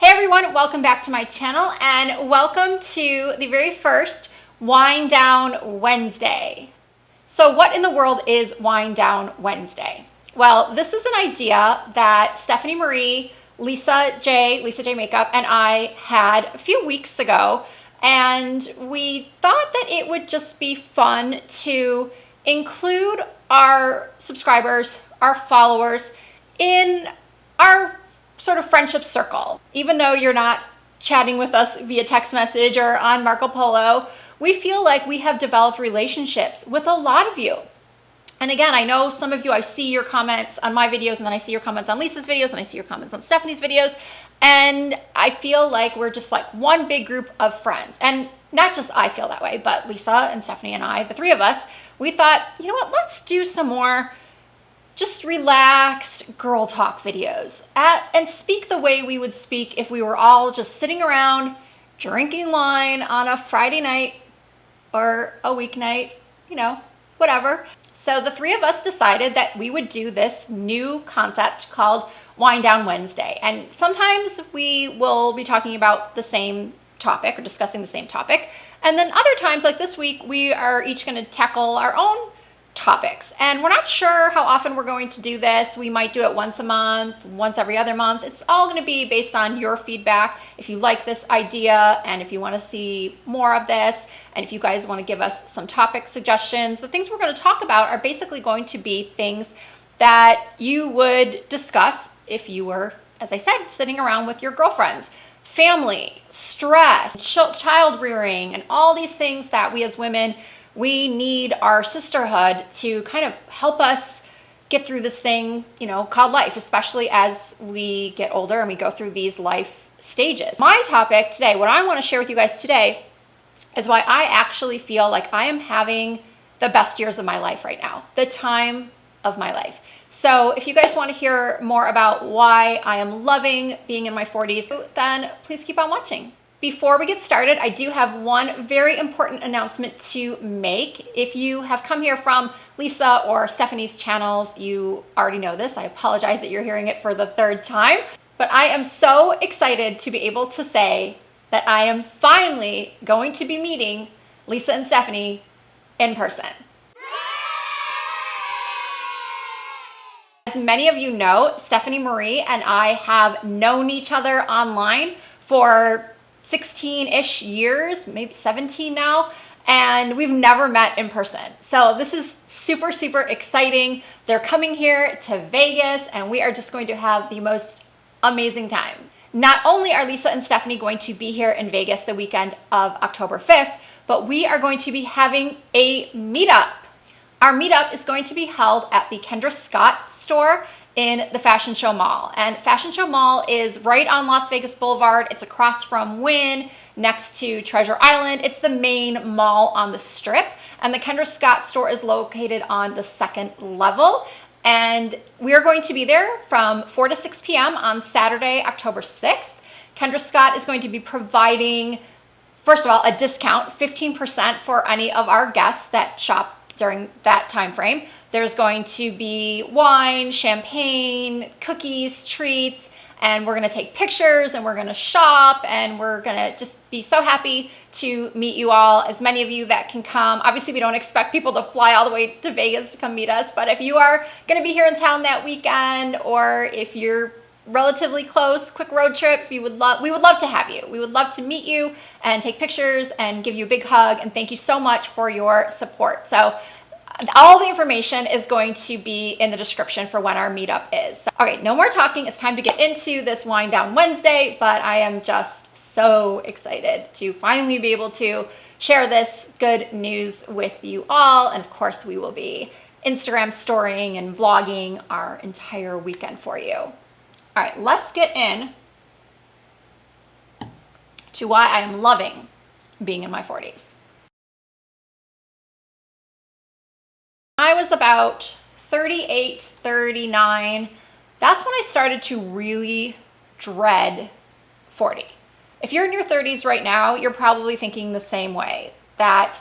Hey everyone, welcome back to my channel and welcome to the very first Wind Down Wednesday. So what in the world is Wind Down Wednesday? Well, this is an idea that Stephanie Marie, Lisa J Makeup, and I had a few weeks ago, and we thought that it would just be fun to include our subscribers, our followers, in our sort of friendship circle. Even though you're not chatting with us via text message or on Marco Polo, we feel like we have developed relationships with a lot of you. And again, I know some of you, I see your comments on my videos, and then I see your comments on Lisa's videos, and I see your comments on Stephanie's videos, and I feel like we're just like one big group of friends. And not just I feel that way, but Lisa and Stephanie and I, the three of us, we thought, you know what, let's do some more just relaxed girl talk videos and speak the way we would speak if we were all just sitting around drinking wine on a Friday night or a weeknight, you know, whatever. So the three of us decided that we would do this new concept called Wind Down Wednesday. And sometimes we will be talking about the same topic or discussing the same topic. And then other times, like this week, we are each going to tackle our own topics. And we're not sure how often we're going to do this. We might do it once a month, once every other month. It's all going to be based on your feedback. If you like this idea and if you want to see more of this, and if you guys want to give us some topic suggestions, the things we're going to talk about are basically going to be things that you would discuss if you were, as I said, sitting around with your girlfriends. Family, stress, child rearing, and all these things that we as women, we need our sisterhood to kind of help us get through this thing, you know, called life, especially as we get older and we go through these life stages. My topic today, what I want to share with you guys today, is why I actually feel like I am having the best years of my life right now, the time of my life. So if you guys want to hear more about why I am loving being in my 40s, then please keep on watching. Before we get started, I do have one very important announcement to make. If you have come here from Lisa or Stephanie's channels, you already know this. I apologize that you're hearing it for the third time, but I am so excited to be able to say that I am finally going to be meeting Lisa and Stephanie in person. As many of you know, Stephanie Marie and I have known each other online for 16-ish years, maybe 17 now, and we've never met in person. So this is super, super exciting. They're coming here to Vegas, and we are just going to have the most amazing time. Not only are Lisa and Stephanie going to be here in Vegas the weekend of October 5th, but we are going to be having a meetup. Our meetup is going to be held at the Kendra Scott store in the Fashion Show Mall. And Fashion Show Mall is right on Las Vegas Boulevard. It's across from Wynn, next to Treasure Island. It's the main mall on the strip. And the Kendra Scott store is located on the second level. And we are going to be there from 4 to 6 p.m. on Saturday, October 6th. Kendra Scott is going to be providing, first of all, a discount, 15% for any of our guests that shop during that time frame. There's going to be wine, champagne, cookies, treats, and we're gonna take pictures and we're gonna shop and we're gonna just be so happy to meet you all, as many of you that can come. Obviously, we don't expect people to fly all the way to Vegas to come meet us, but if you are gonna be here in town that weekend, or if you're relatively close, quick road trip, we would love to have you. We would love to meet you and take pictures and give you a big hug, and thank you so much for your support. So all the information is going to be in the description for when our meetup is. So, okay, no more talking. It's time to get into this Wind Down Wednesday, but I am just so excited to finally be able to share this good news with you all. And of course, we will be Instagram storying and vlogging our entire weekend for you. All right, let's get in to why I am loving being in my 40s. I was about 38, 39. That's when I started to really dread 40. If you're in your 30s right now, you're probably thinking the same way, that,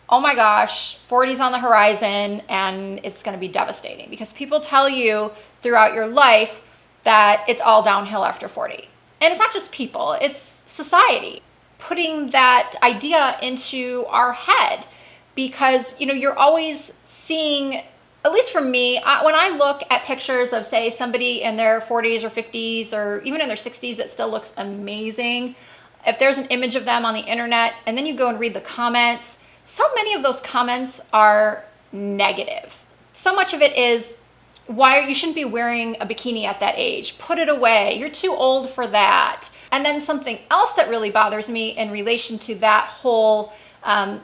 oh my gosh, 40's on the horizon and it's gonna be devastating, because people tell you throughout your life that it's all downhill after 40. And it's not just people, it's society putting that idea into our head, because, you know, you're always seeing, at least for me, when I look at pictures of, say, somebody in their 40s or 50s or even in their 60s that still looks amazing, if there's an image of them on the internet and then you go and read the comments, so many of those comments are negative. So much of it is, you shouldn't be wearing a bikini at that age. Put it away. You're too old for that. And then something else that really bothers me in relation to that whole,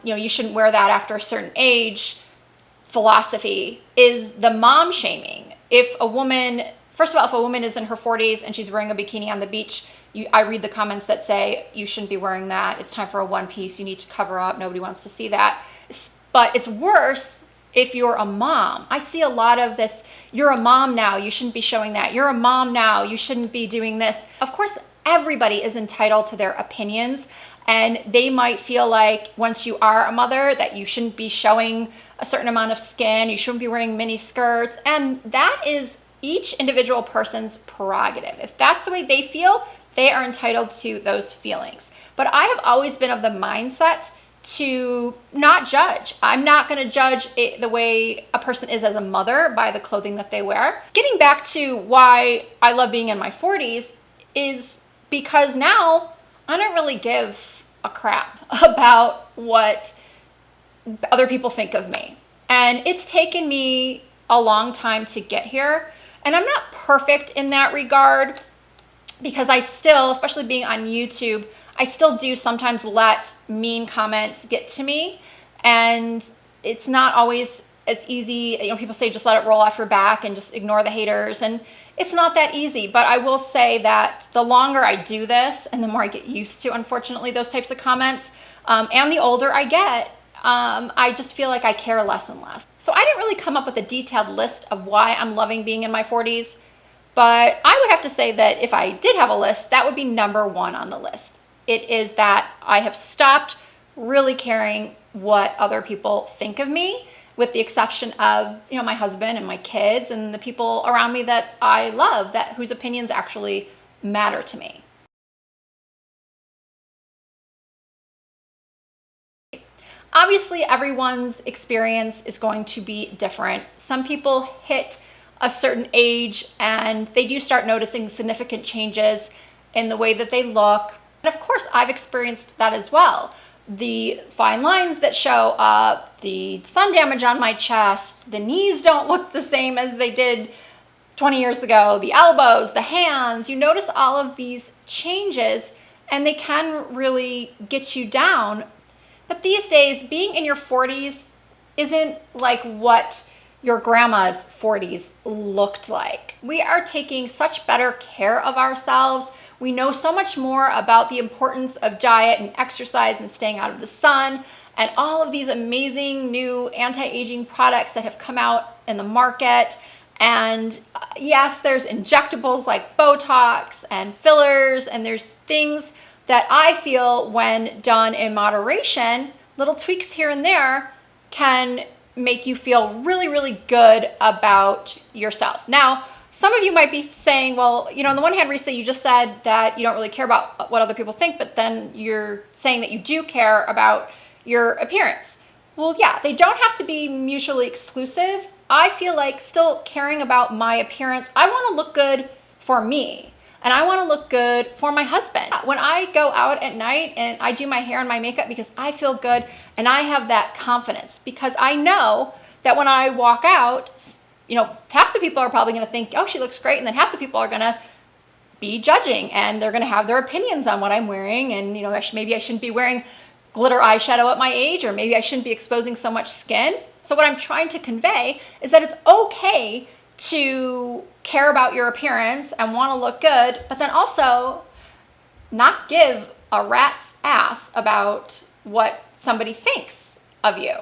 you shouldn't wear that after a certain age philosophy is the mom shaming. If a woman is in her 40s and she's wearing a bikini on the beach, I read the comments that say, you shouldn't be wearing that. It's time for a one piece. You need to cover up. Nobody wants to see that. But it's worse if you're a mom. I see a lot of this, you're a mom now, you shouldn't be showing that. You're a mom now, you shouldn't be doing this. Of course, everybody is entitled to their opinions, and they might feel like once you are a mother that you shouldn't be showing a certain amount of skin, you shouldn't be wearing mini skirts, and that is each individual person's prerogative. If that's the way they feel, they are entitled to those feelings. But I have always been of the mindset to not judge. I'm not going to judge the way a person is as a mother by the clothing that they wear. Getting back to why I love being in my 40s is because now I don't really give a crap about what other people think of me. And it's taken me a long time to get here. And I'm not perfect in that regard, because I still, especially being on YouTube, I still do sometimes let mean comments get to me, and it's not always as easy. You know, people say just let it roll off your back and just ignore the haters, and it's not that easy. But I will say that the longer I do this and the more I get used to, unfortunately, those types of comments, and the older I get, I just feel like I care less and less. So I didn't really come up with a detailed list of why I'm loving being in my 40s, but I would have to say that if I did have a list, that would be number one on the list. It is that I have stopped really caring what other people think of me, with the exception of, you know, my husband and my kids and the people around me that I love, whose opinions actually matter to me. Obviously, everyone's experience is going to be different. Some people hit a certain age and they do start noticing significant changes in the way that they look. And of course, I've experienced that as well. The fine lines that show up, the sun damage on my chest, the knees don't look the same as they did 20 years ago, the elbows, the hands. You notice all of these changes and they can really get you down. But these days, being in your 40s isn't like what your grandma's 40s looked like. We are taking such better care of ourselves. We know so much more about the importance of diet and exercise and staying out of the sun, and all of these amazing new anti-aging products that have come out in the market. And yes, there's injectables like Botox and fillers, and there's things that I feel, when done in moderation, little tweaks here and there, can make you feel really, really good about yourself. Now, some of you might be saying, well, you know, on the one hand, Risa, you just said that you don't really care about what other people think, but then you're saying that you do care about your appearance. Well, yeah, they don't have to be mutually exclusive. I feel like still caring about my appearance, I want to look good for me, and I want to look good for my husband. When I go out at night and I do my hair and my makeup, because I feel good and I have that confidence, because I know that when I walk out, you know, half the people are probably going to think, oh, she looks great. And then half the people are going to be judging, and they're going to have their opinions on what I'm wearing. And, you know, maybe I shouldn't be wearing glitter eyeshadow at my age, or maybe I shouldn't be exposing so much skin. So what I'm trying to convey is that it's okay to care about your appearance and want to look good, but then also not give a rat's ass about what somebody thinks of you.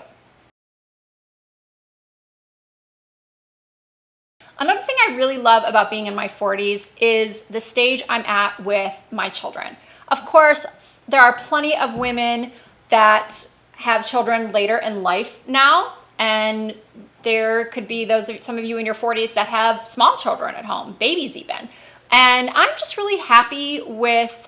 Another thing I really love about being in my 40s is the stage I'm at with my children. Of course, there are plenty of women that have children later in life now, and there could be some of you in your 40s that have small children at home, babies even. And I'm just really happy with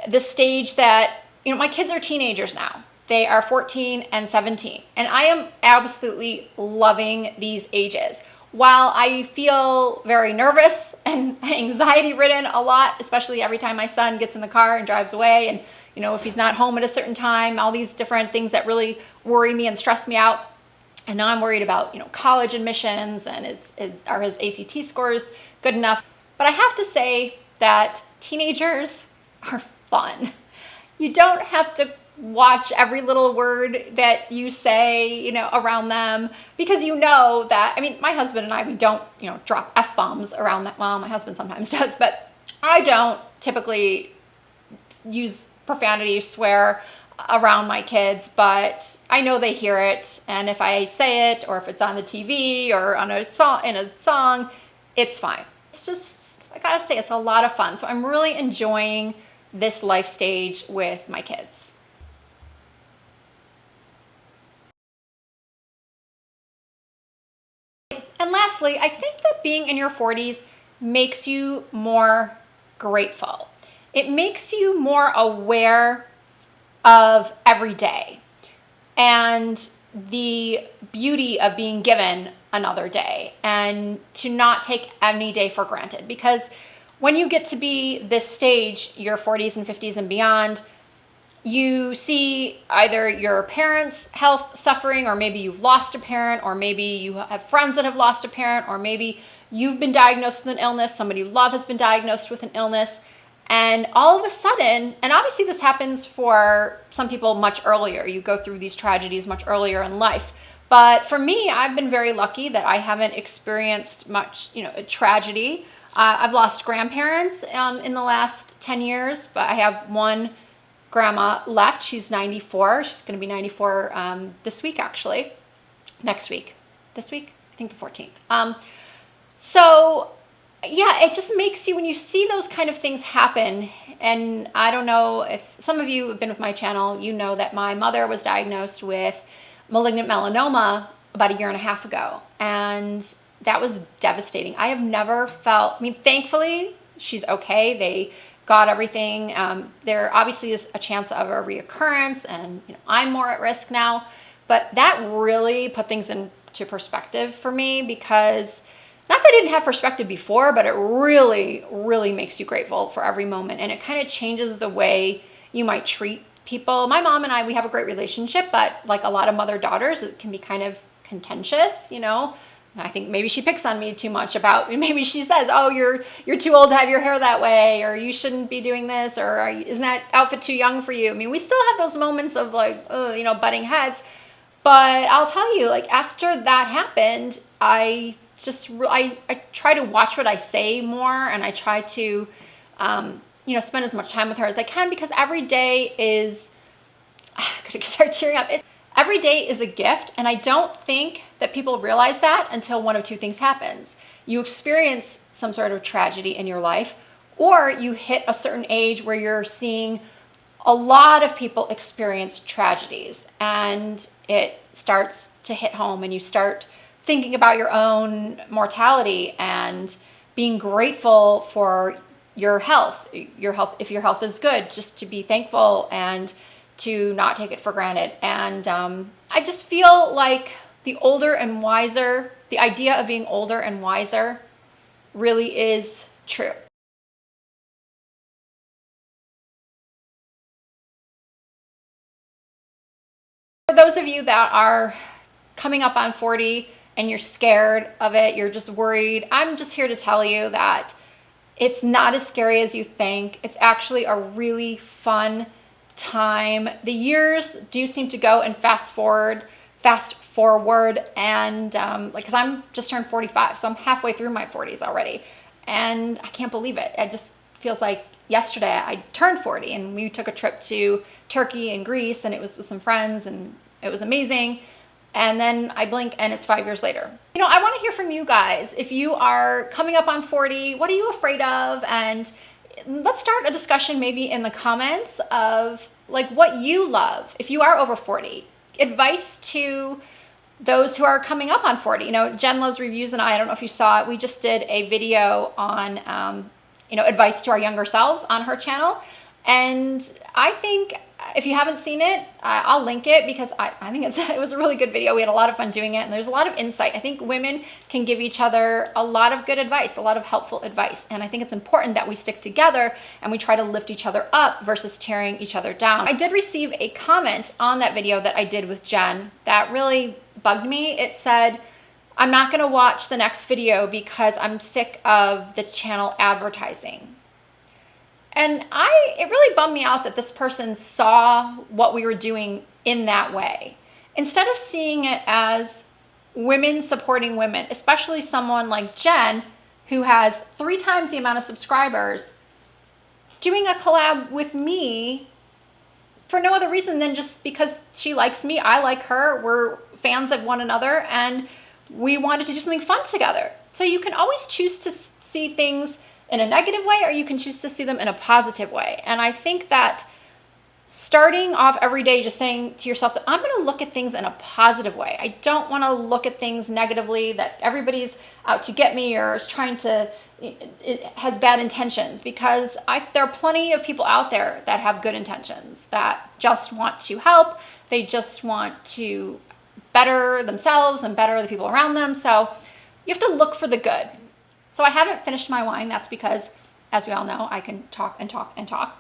the stage that, you know, my kids are teenagers now. They are 14 and 17. And I am absolutely loving these ages. While I feel very nervous and anxiety ridden a lot, especially every time my son gets in the car and drives away, and, you know, if he's not home at a certain time, all these different things that really worry me and stress me out. And now I'm worried about, you know, college admissions and are his ACT scores good enough? But I have to say that teenagers are fun. You don't have to watch every little word that you say, you know, around them, because you know that, I mean, my husband and I, we don't, you know, drop F-bombs around that. Well, my husband sometimes does, but I don't typically use profanity, swear around my kids, but I know they hear it. And if I say it, or if it's on the TV or on a song, it's fine. It's just, I gotta say, it's a lot of fun. So I'm really enjoying this life stage with my kids. And lastly, I think that being in your 40s makes you more grateful. It makes you more aware of every day and the beauty of being given another day, and to not take any day for granted. Because when you get to be this stage, your 40s and 50s and beyond, you see either your parents' health suffering, or maybe you've lost a parent, or maybe you have friends that have lost a parent, or maybe you've been diagnosed with an illness, somebody you love has been diagnosed with an illness, and all of a sudden, and obviously this happens for some people much earlier, you go through these tragedies much earlier in life. But for me, I've been very lucky that I haven't experienced much, you know, a tragedy. I've lost grandparents in the last 10 years, but I have one grandma left. She's 94. She's going to be 94 this week, actually. Next week. This week? I think the 14th. So, yeah, it just makes you, when you see those kind of things happen, and I don't know if some of you have been with my channel, you know that my mother was diagnosed with malignant melanoma about 1.5 years ago. And that was devastating. I have never felt, I mean, thankfully, she's okay. They got everything. There obviously is a chance of a reoccurrence, and, you know, I'm more at risk now. But that really put things into perspective for me, because not that I didn't have perspective before, but it really, really makes you grateful for every moment. And it kind of changes the way you might treat people. My mom and I, we have a great relationship, but like a lot of mother-daughters, it can be kind of contentious, you know. I think maybe she picks on me too much about, maybe she says, oh, you're too old to have your hair that way, or you shouldn't be doing this, or isn't that outfit too young for you? I mean, we still have those moments of like, you know, butting heads. But I'll tell you, like, after that happened, I try to watch what I say more, and I try to, you know, spend as much time with her as I can, because every day is, I could start tearing up. Every day is a gift, and I don't think that people realize that until one of two things happens. You experience some sort of tragedy in your life, or you hit a certain age where you're seeing a lot of people experience tragedies, and it starts to hit home, and you start thinking about your own mortality and being grateful for your health, if your health is good, just to be thankful and to not take it for granted. And I just feel like the older and wiser, the idea of being older and wiser really is true. For those of you that are coming up on 40 and you're scared of it, you're just worried, I'm just here to tell you that it's not as scary as you think. It's actually a really fun time. The years do seem to go and fast forward, and like, because I'm just turned 45, so I'm halfway through my 40s already, and I can't believe it. It just feels like yesterday I turned 40, and we took a trip to Turkey and Greece, and it was with some friends, and it was amazing. And then I blink and it's 5 years later. You know, I want to hear from you guys. If you are coming up on 40, what are you afraid of? And let's start a discussion maybe in the comments of like what you love if you are over 40. Advice to those who are coming up on 40. You know, Jen Loves Reviews and I don't know if you saw it, we just did a video on advice to our younger selves on her channel. And I think if you haven't seen it, I'll link it because I think it was a really good video. We had a lot of fun doing it, and there's a lot of insight. I think women can give each other a lot of good advice, a lot of helpful advice. And I think it's important that we stick together and we try to lift each other up versus tearing each other down. I did receive a comment on that video that I did with Jen that really bugged me. It said, "I'm not gonna watch the next video because I'm sick of the channel advertising." And it really bummed me out that this person saw what we were doing in that way. Instead of seeing it as women supporting women, especially someone like Jen, who has 3 times the amount of subscribers, doing a collab with me for no other reason than just because she likes me, I like her, we're fans of one another, and we wanted to do something fun together. So you can always choose to see things in a negative way, or you can choose to see them in a positive way. And I think that starting off every day just saying to yourself that I'm going to look at things in a positive way. I don't want to look at things negatively, that everybody's out to get me or is trying to, it has bad intentions, because there are plenty of people out there that have good intentions, that just want to help. They just want to better themselves and better the people around them. So you have to look for the good. So I haven't finished my wine. That's because, as we all know, I can talk and talk and talk.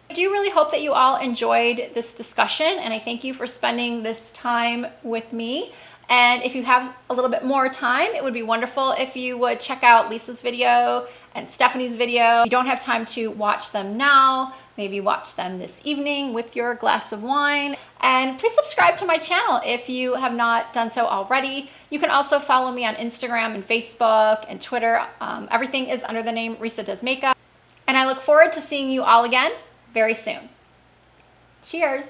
I do really hope that you all enjoyed this discussion, and I thank you for spending this time with me. And if you have a little bit more time, it would be wonderful if you would check out Lisa's video and Stephanie's video. If you don't have time to watch them now, maybe watch them this evening with your glass of wine. And please subscribe to my channel if you have not done so already. You can also follow me on Instagram and Facebook and Twitter. Everything is under the name Risa Does Makeup. And I look forward to seeing you all again very soon. Cheers.